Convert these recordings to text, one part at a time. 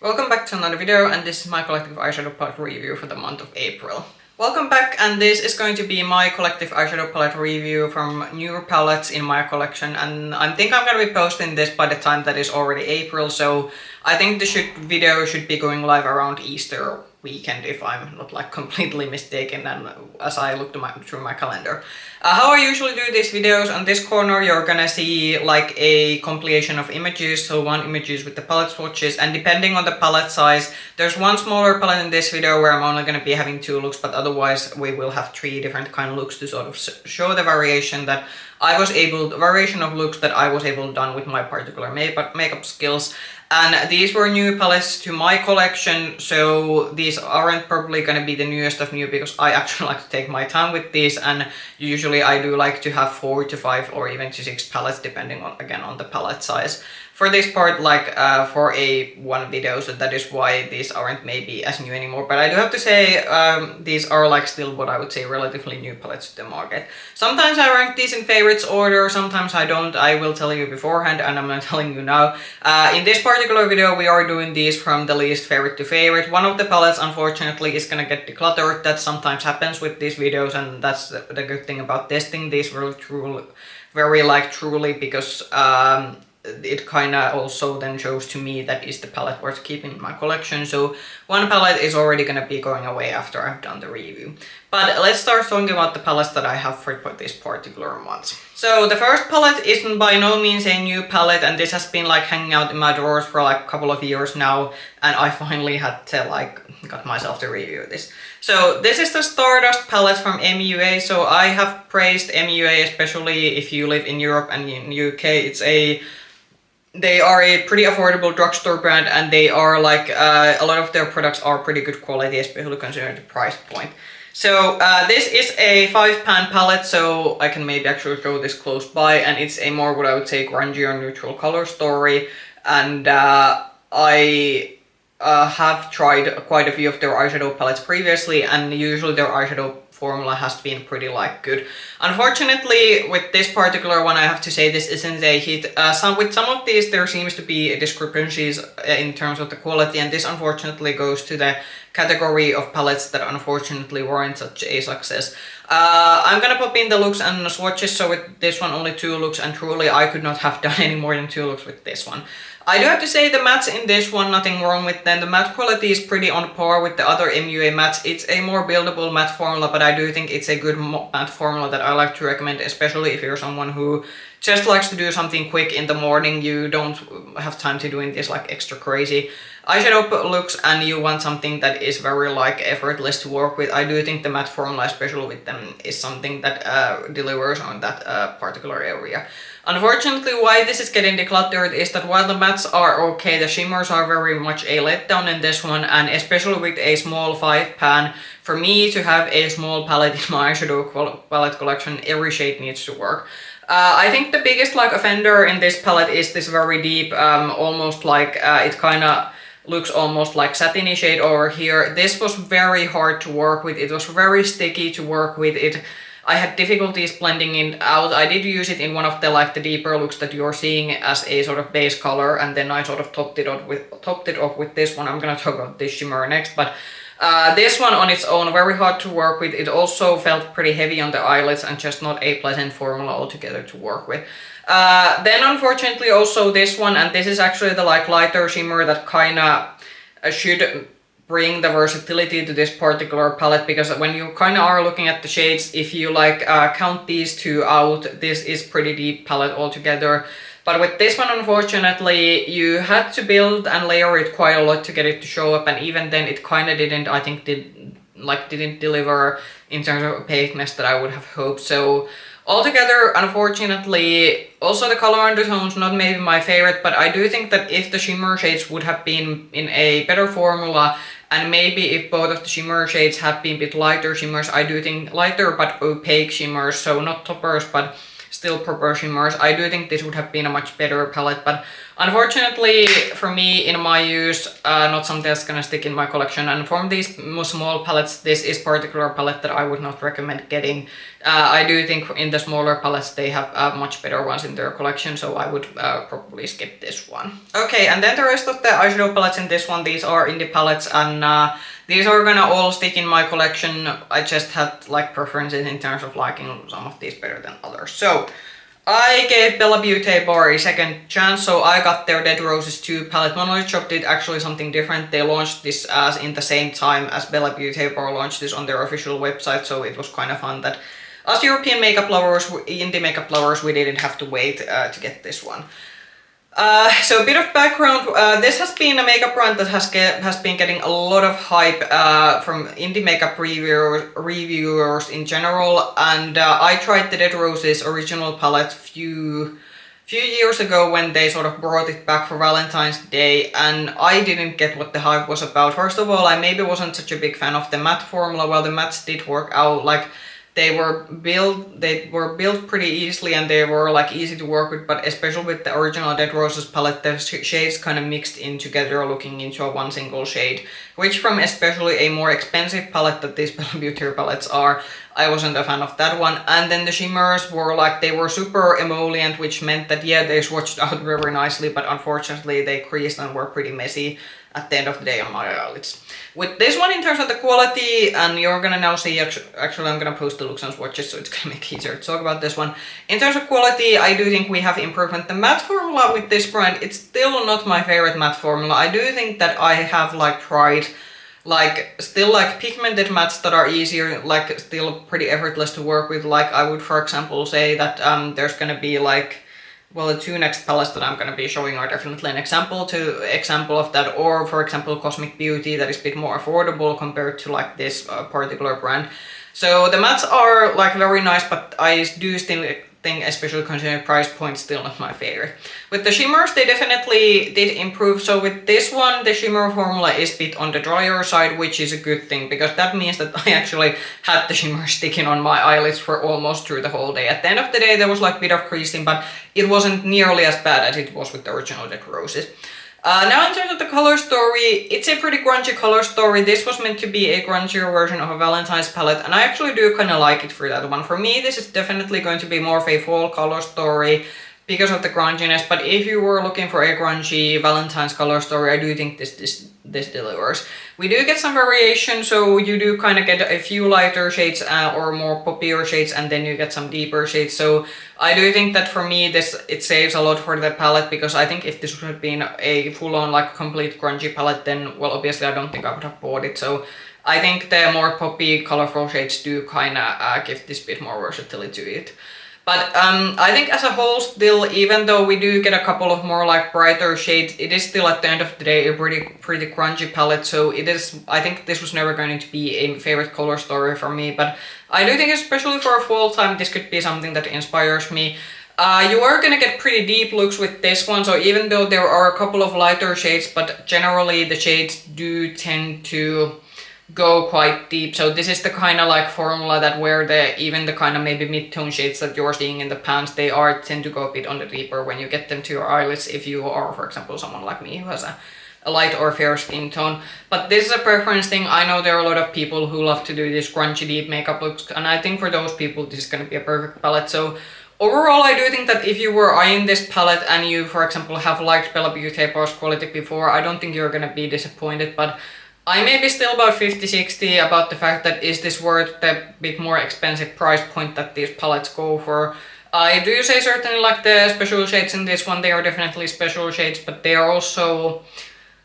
Welcome back to another video, and this is my collective eyeshadow palette review for the month of April. Welcome back, and this is going to be my collective eyeshadow palette review from newer palettes in my collection, and I think I'm gonna be posting this by the time that is already April, so I think the video should be going live around Easter weekend if I'm not like completely mistaken, and as I look through my calendar. How I usually do these videos, on this corner you're gonna see like a compilation of images, so one images with the palette swatches, and depending on the palette size, there's one smaller palette in this video where I'm only gonna be having 2 looks, but otherwise we will have 3 different kind of looks to sort of show the variation that variation of looks that I was able to done with my particular makeup skills. And these were new palettes to my collection, so these aren't probably gonna be the newest of new because I actually like to take my time with these, and usually I do like to have 4 to 5 or even to 6 palettes depending on, again, on the palette size. For this part, like for a one video, so that is why these aren't maybe as new anymore. But I do have to say, these are like still what I would say relatively new palettes to the market. Sometimes I rank these in favorites order, sometimes I don't. I will tell you beforehand, and I'm not telling you now. In this particular video, we are doing these from the least favorite to favorite. One of the palettes, unfortunately, is gonna get decluttered. That sometimes happens with these videos, and that's the good thing about testing these very truly, because it kind of also then shows to me that is the palette worth keeping in my collection. So one palette is already going to be going away after I've done the review. But let's start talking about the palettes that I have for this particular month. So the first palette is by no means a new palette, and this has been like hanging out in my drawers for like a couple of years now, and I finally had to like got myself to review this. So this is the Stardust palette from MUA. So I have praised MUA, especially if you live in Europe and in UK. They are a pretty affordable drugstore brand, and they are like a lot of their products are pretty good quality, especially considering the price point. So this is a 5-pan palette, so I can maybe actually show this close by, and it's a more what I would say grungy or neutral color story. And I have tried quite a few of their eyeshadow palettes previously, and usually their eyeshadow formula has been pretty like good. Unfortunately, with this particular one, I have to say this isn't a hit. With some of these there seems to be discrepancies in terms of the quality, and this unfortunately goes to the category of palettes that unfortunately weren't such a success. I'm gonna pop in the looks and the swatches. So with this one only 2 looks, and truly I could not have done any more than 2 looks with this one. I do have to say the mattes in this one, nothing wrong with them. The matte quality is pretty on par with the other MUA mattes. It's a more buildable matte formula, but I do think it's a good matte formula that I like to recommend, especially if you're someone who just likes to do something quick in the morning. You don't have time to doing this like extra crazy eyeshadow looks, and you want something that is very like effortless to work with. I do think the matte formula, especially with them, is something that delivers on that particular area. Unfortunately, why this is getting decluttered is that while the mattes are okay, the shimmers are very much a letdown in this one, and especially with a small 5-pan, for me to have a small palette in my eyeshadow palette collection, every shade needs to work. I think the biggest like offender in this palette is this very deep, almost like it kind of looks almost like satiny shade over here. This was very hard to work with. It was very sticky to work with. I had difficulties blending it out. I did use it in one of the deeper looks that you're seeing as a sort of base color, and then I sort of topped it off with this one. I'm gonna talk about this shimmer next, but this one on its own, very hard to work with. It also felt pretty heavy on the eyelids and just not a pleasant formula altogether to work with. Then unfortunately also this one, and this is actually the lighter shimmer that kinda should bring the versatility to this particular palette, because when you kind of are looking at the shades, if you count these 2 out, this is pretty deep palette altogether. But with this one, unfortunately, you had to build and layer it quite a lot to get it to show up, and even then it kind of didn't, I think, didn't deliver in terms of opaqueness that I would have hoped. So altogether, unfortunately, also the color undertones, not maybe my favorite, but I do think that if the shimmer shades would have been in a better formula, and maybe if both of the shimmer shades had been a bit lighter shimmers, I do think lighter but opaque shimmers, so not toppers but still proper shimmers, I do think this would have been a much better palette. But unfortunately for me, in my use, not something that's gonna stick in my collection. And from these small palettes, this is particular palette that I would not recommend getting I do think in the smaller palettes they have much better ones in their collection, so I would probably skip this one. Okay, and then the rest of the eyeshadow palettes in this one, these are indie palettes, and these are gonna all stick in my collection. I just had like preferences in terms of liking some of these better than others. So I gave bellabeautébar a second chance, so I got their Dead Roses 2 palette. Monolith Shop did actually something different. They launched this as in the same time as bellabeautébar launched this on their official website, so it was kind of fun that us European makeup lovers, indie makeup lovers, we didn't have to wait to get this one. So a bit of background, this has been a makeup brand that has been getting a lot of hype from indie makeup reviewers in general, and I tried the Dead Roses original palette few years ago when they sort of brought it back for Valentine's Day, and I didn't get what the hype was about. First of all, I maybe wasn't such a big fan of the matte formula. Well, the mattes did work out, like they were built pretty easily and they were like easy to work with, but especially with the original Dead Roses palette, the shades kind of mixed in together looking into a one single shade, which from especially a more expensive palette that these Beauty palettes are, I wasn't a fan of that one. And then the shimmers were like, they were super emollient, which meant that yeah, they swatched out very nicely, but unfortunately they creased and were pretty messy at the end of the day on my eyelids. With this one, in terms of the quality, and you're gonna now see, actually I'm gonna post the looks and swatches so it's gonna make it easier to talk about this one. In terms of quality, I do think we have improvement. The matte formula with this brand, it's still not my favorite matte formula. I do think that I have like tried still like pigmented mattes that are easier, like still pretty effortless to work with. Like I would, for example, say that there's gonna be like, well, the two next palettes that I'm going to be showing are definitely an example of that, or for example Cosmic Beauty, that is a bit more affordable compared to like this particular brand. So the mattes are like very nice, but I do still think, especially considering price point, still not my favorite. With the shimmers, they definitely did improve. So with this one, the shimmer formula is a bit on the drier side, which is a good thing, because that means that I actually had the shimmer sticking on my eyelids for almost through the whole day. At the end of the day, there was like a bit of creasing, but it wasn't nearly as bad as it was with the original Dead Roses. Now in terms of the color story, it's a pretty grungy color story. This was meant to be a grungier version of a Valentine's palette, and I actually do kind of like it for that one. For me, this is definitely going to be more of a fall color story because of the grunginess, but if you were looking for a grungy Valentine's color story, I do think this delivers. We do get some variation, so you do kind of get a few lighter shades or more poppier shades, and then you get some deeper shades. So I do think that for me it saves a lot for the palette, because I think if this would have been a full-on like complete grungy palette, then well obviously I don't think I would have bought it. So I think the more poppy colorful shades do kind of give this bit more versatility to it. But I think as a whole still, even though we do get a couple of more like brighter shades, it is still at the end of the day a pretty grungy palette. So it is, I think this was never going to be a favorite color story for me, but I do think especially for a fall time this could be something that inspires me. You are gonna get pretty deep looks with this one, so even though there are a couple of lighter shades, but generally the shades do tend to go quite deep. So this is the kind of like formula that where even the kind of maybe mid-tone shades that you're seeing in the pans, they tend to go a bit on the deeper when you get them to your eyelids, if you are, for example, someone like me who has a light or fair skin tone. But this is a preference thing. I know there are a lot of people who love to do this grungy deep makeup looks, and I think for those people this is going to be a perfect palette. So overall, I do think that if you were eyeing this palette and you, for example, have liked bellabeautébar's quality before, I don't think you're going to be disappointed, but I may be still about 50-60 about the fact that is this worth the bit more expensive price point that these palettes go for. I do say certainly like the special shades in this one, they are definitely special shades, but they are also,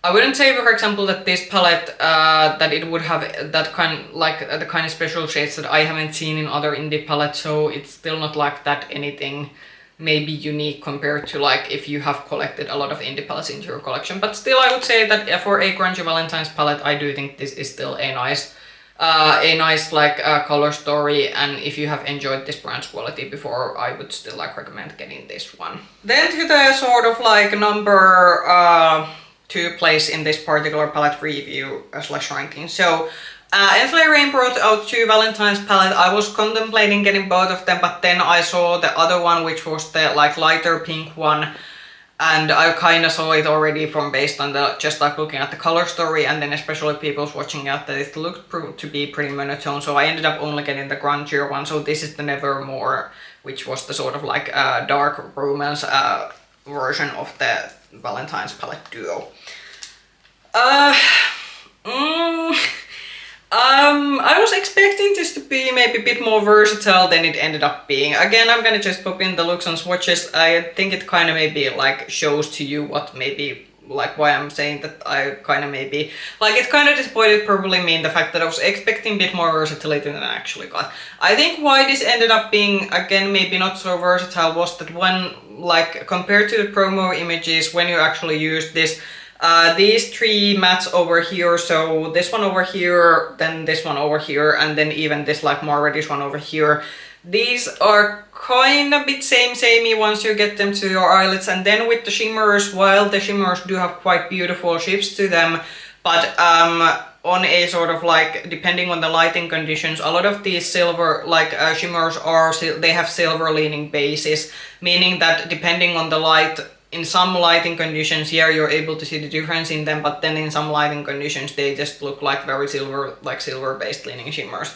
I wouldn't say for example that this palette, that it would have that kind, like the kind of special shades that I haven't seen in other indie palettes, so it's still not like that anything maybe unique compared to like if you have collected a lot of indie palettes into your collection. But still I would say that for a grungy Valentine's palette, I do think this is still a nice like color story, and if you have enjoyed this brand's quality before, I would still like recommend getting this one. Then to the sort of like number 2 place in this particular palette review / ranking. So Enflay Rain brought out 2 Valentine's palette. I was contemplating getting both of them, but then I saw the other one, which was the like lighter pink one. And I kind of saw it already from based on the just like looking at the color story, and then especially people watching out that it looked to be pretty monotone. So I ended up only getting the grungier one. So this is the Nevermore, which was the sort of like dark romance version of the Valentine's palette duo. I was expecting this to be maybe a bit more versatile than it ended up being. Again, I'm gonna just pop in the looks and swatches. I think it kind of maybe like shows to you what maybe like why I'm saying that I kind of maybe like it kind of disappointed probably me in the fact that I was expecting a bit more versatility than I actually got. I think why this ended up being again maybe not so versatile was that when like compared to the promo images when you actually use this. These three mattes over here, so this one over here, then this one over here, and then even this like more reddish one over here. These are kind of bit samey once you get them to your eyelids, and then with the shimmers, while the shimmers do have quite beautiful shifts to them, but on a sort of like, depending on the lighting conditions, a lot of these silver like shimmers are, they have silver leaning bases, meaning that depending on the light, in some lighting conditions, here you're able to see the difference in them, but then in some lighting conditions, they just look like very silver, like silver-based leaning shimmers.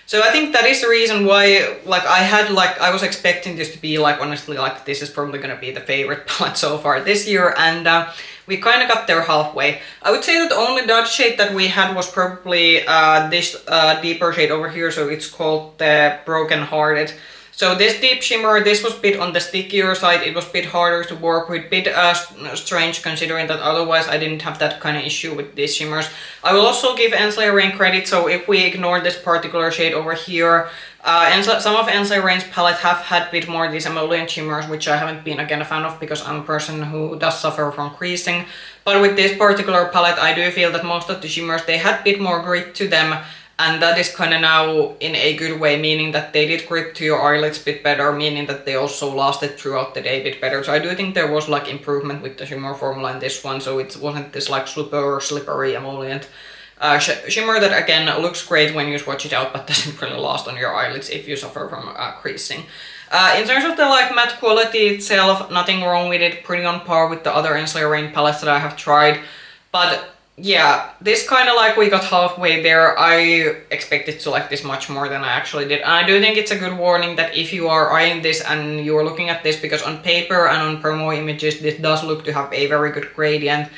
So I think that is the reason why, like, I was expecting this to be, like, honestly, like, this is probably gonna be the favorite palette so far this year, and we kind of got there halfway. I would say that the only dark shade that we had was probably this deeper shade over here, so it's called the Broken Hearted. So this deep shimmer, this was a bit on the stickier side, it was a bit harder to work with, bit strange considering that otherwise I didn't have that kind of issue with these shimmers. I will also give Ensley Rain credit, so if we ignore this particular shade over here, some of Ensley Rain's palette have had a bit more these emollient shimmers, which I haven't been again a fan of because I'm a person who does suffer from creasing. But with this particular palette, I do feel that most of the shimmers, they had a bit more grit to them. And that is kind of now in a good way, meaning that they did grip to your eyelids a bit better, meaning that they also lasted throughout the day a bit better. So I do think there was like improvement with the shimmer formula in this one, so it wasn't this like super slippery emollient shimmer that again looks great when you swatch it out, but doesn't really last on your eyelids if you suffer from creasing. In terms of the like matte quality itself, nothing wrong with it, pretty on par with the other Ensley Rain palettes that I have tried, but yeah, this kind of like we got halfway there. I expected to like this much more than I actually did. And I do think it's a good warning that if you are eyeing this and you're looking at this, because on paper and on promo images, this does look to have a very good gradient.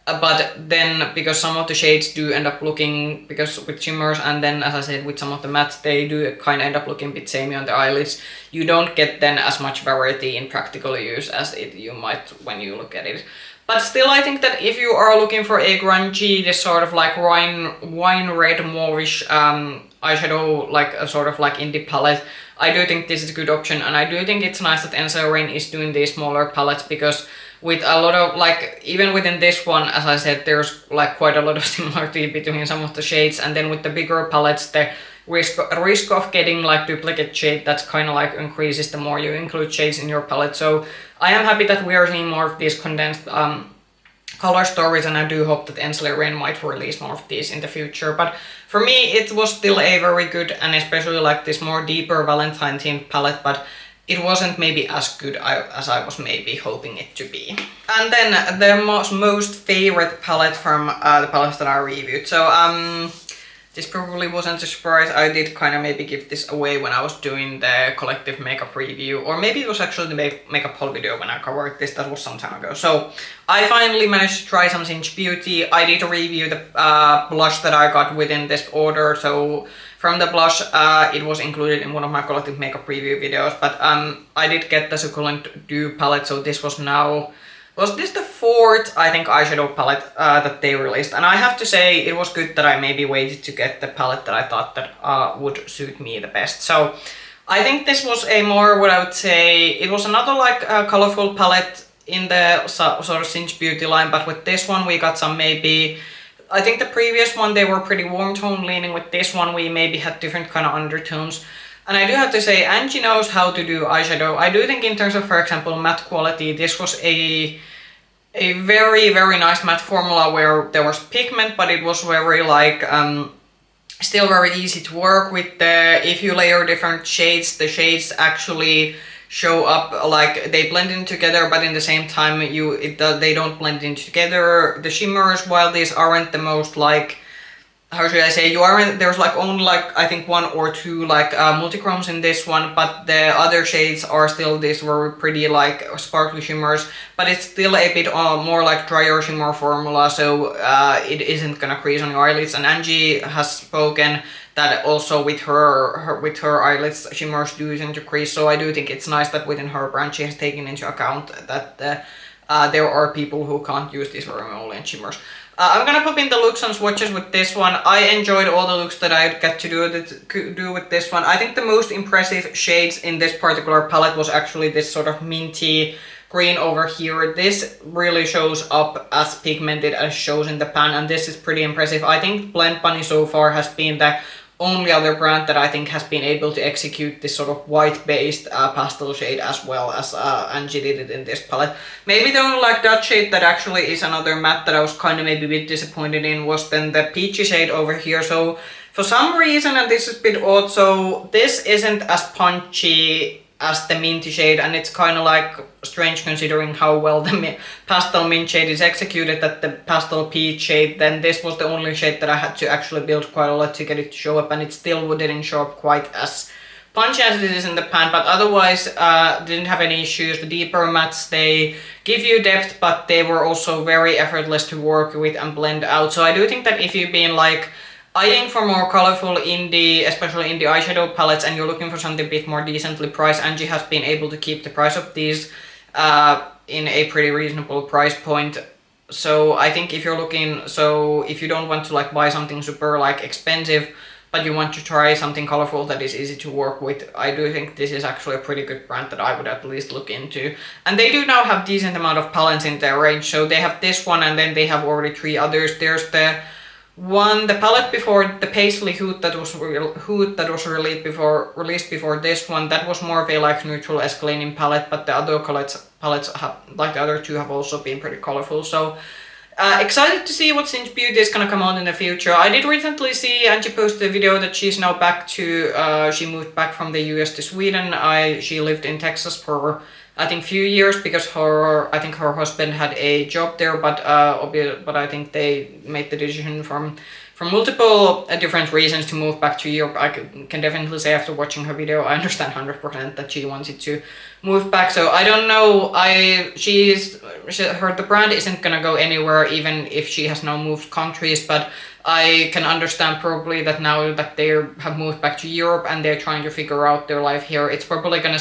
But then, because some of the shades do end up looking, because with shimmers and then, as I said, with some of the mattes, they do kind of end up looking a bit samey on the eyelids. You don't get then as much variety in practical use as you might when you look at it. But still, I think that if you are looking for a grungy, this sort of like wine red mauvish eyeshadow, like a sort of like indie palette, I do think this is a good option. And I do think it's nice that Ensley Rain is doing these smaller palettes, because with a lot of like, even within this one, as I said, there's like quite a lot of similarity between some of the shades. And then with the bigger palettes, the risk of getting like duplicate shade, that's kind of like increases the more you include shades in your palette. So I am happy that we are seeing more of these condensed color stories, and I do hope that Ensley Rain might release more of these in the future. But for me, it was still a very good, and especially like this more deeper Valentine themed palette, but it wasn't maybe as good as I was maybe hoping it to be. And then the most favorite palette from the palettes that I reviewed. So this probably wasn't a surprise. I did kind of maybe give this away when I was doing the collective makeup review, or maybe it was actually the makeup haul video when I covered this. That was some time ago. So I finally managed to try some SiNGE Beauty. I did review the blush that I got within this order. So from the blush, it was included in one of my collective makeup review videos, but I did get the Succulent Dew palette. So this was now, was this the fourth, I think, eyeshadow palette that they released? And I have to say, it was good that I maybe waited to get the palette that I thought that would suit me the best. So I think this was a more, what I would say, it was another like colorful palette in the sort of SiNGE Beauty line, but with this one we got some maybe, I think the previous one they were pretty warm tone leaning. With this one we maybe had different kind of undertones. And I do have to say, Angie knows how to do eyeshadow. I do think in terms of, for example, matte quality, this was a very, very nice matte formula where there was pigment, but it was very like, still very easy to work with. If you layer different shades, the shades actually show up, like they blend in together, but in the same time they don't blend in together, the shimmers, while these aren't the most like, how should I say, there's like only like I think 1 or 2 like multichromes in this one, but the other shades are still these very pretty like sparkly shimmers, but it's still a bit more like drier shimmer formula, so it isn't gonna crease on your eyelids. And Angie has spoken that also with her eyelids shimmers do tend to crease, so I do think it's nice that within her brand she has taken into account that there are people who can't use these very emollient shimmers. I'm gonna pop in the looks and swatches with this one. I enjoyed all the looks that I got to do with this one. I think the most impressive shades in this particular palette was actually this sort of minty green over here. This really shows up as pigmented as shows in the pan, and this is pretty impressive. I think Blend Bunny so far has been the only other brand that I think has been able to execute this sort of white-based pastel shade as well as Angie did it in this palette. Maybe the only like that shade that actually is another matte that I was kind of maybe a bit disappointed in was then the peachy shade over here. So for some reason, and this is a bit odd, so this isn't as punchy as the minty shade, and it's kind of like strange considering how well the pastel mint shade is executed, that the pastel peach shade, then this was the only shade that I had to actually build quite a lot to get it to show up, and it still didn't show up quite as punchy as it is in the pan, but otherwise didn't have any issues. The deeper mattes, they give you depth, but they were also very effortless to work with and blend out. So I do think that if you've been like eyeing for more colorful indie, especially indie eyeshadow palettes, and you're looking for something a bit more decently priced, Angie has been able to keep the price of these in a pretty reasonable price point. So I think if you're looking, so if you don't want to like buy something super like expensive, but you want to try something colorful that is easy to work with, I do think this is actually a pretty good brand that I would at least look into. And they do now have decent amount of palettes in their range, so they have this one, and then they have already 3 others. There's the palette before, the Paisley Hood that was released before this one, that was more of a like neutral escalating palette, but the other palettes have, like the other 2 have also been pretty colorful. So excited to see what SiNGE Beauty is gonna come out in the future. I did recently see Angie posted a video that she's now back to, she moved back from the US to Sweden. She lived in Texas for I think few years because I think her husband had a job there, but I think they made the decision from multiple different reasons to move back to Europe. I can definitely say after watching her video, I understand 100% that she wanted to move back. So I don't know, the brand isn't gonna go anywhere even if she has now moved countries, but I can understand probably that now that they have moved back to Europe and they're trying to figure out their life here, it's probably gonna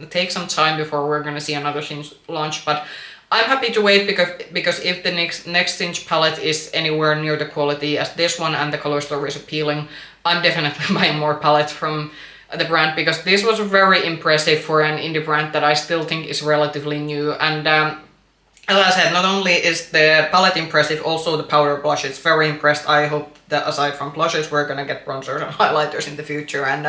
take some time before we're gonna see another SiNGE launch, but I'm happy to wait because if the next SiNGE palette is anywhere near the quality as this one and the color story is appealing, I'm definitely buying more palettes from the brand, because this was very impressive for an indie brand that I still think is relatively new. And as I said, not only is the palette impressive, also the powder blush is very impressed. I hope that aside from blushes, we're gonna get bronzers and highlighters in the future. And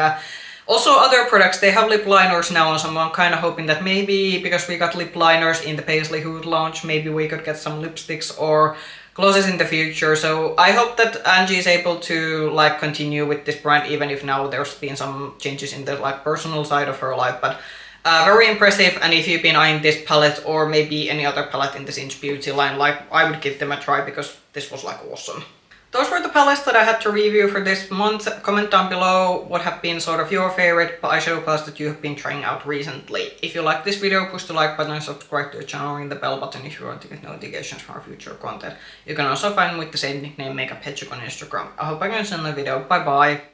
also other products, they have lip liners now, so I'm kind of hoping that maybe because we got lip liners in the Paisley Hood launch, maybe we could get some lipsticks or glosses in the future. So I hope that Angie is able to like continue with this brand, even if now there's been some changes in the like personal side of her life. But very impressive, and if you've been eyeing this palette or maybe any other palette in the SiNGE Beauty line, like I would give them a try because this was like awesome. Those were the palettes that I had to review for this month. Comment down below what have been sort of your favorite eyeshadow palettes that you have been trying out recently. If you like this video, push the like button and subscribe to the channel, ring the bell button if you want to get notifications from our future content. You can also find me with the same nickname, Makeup Hedgehog, on Instagram. I hope I can see you in the video. Bye bye!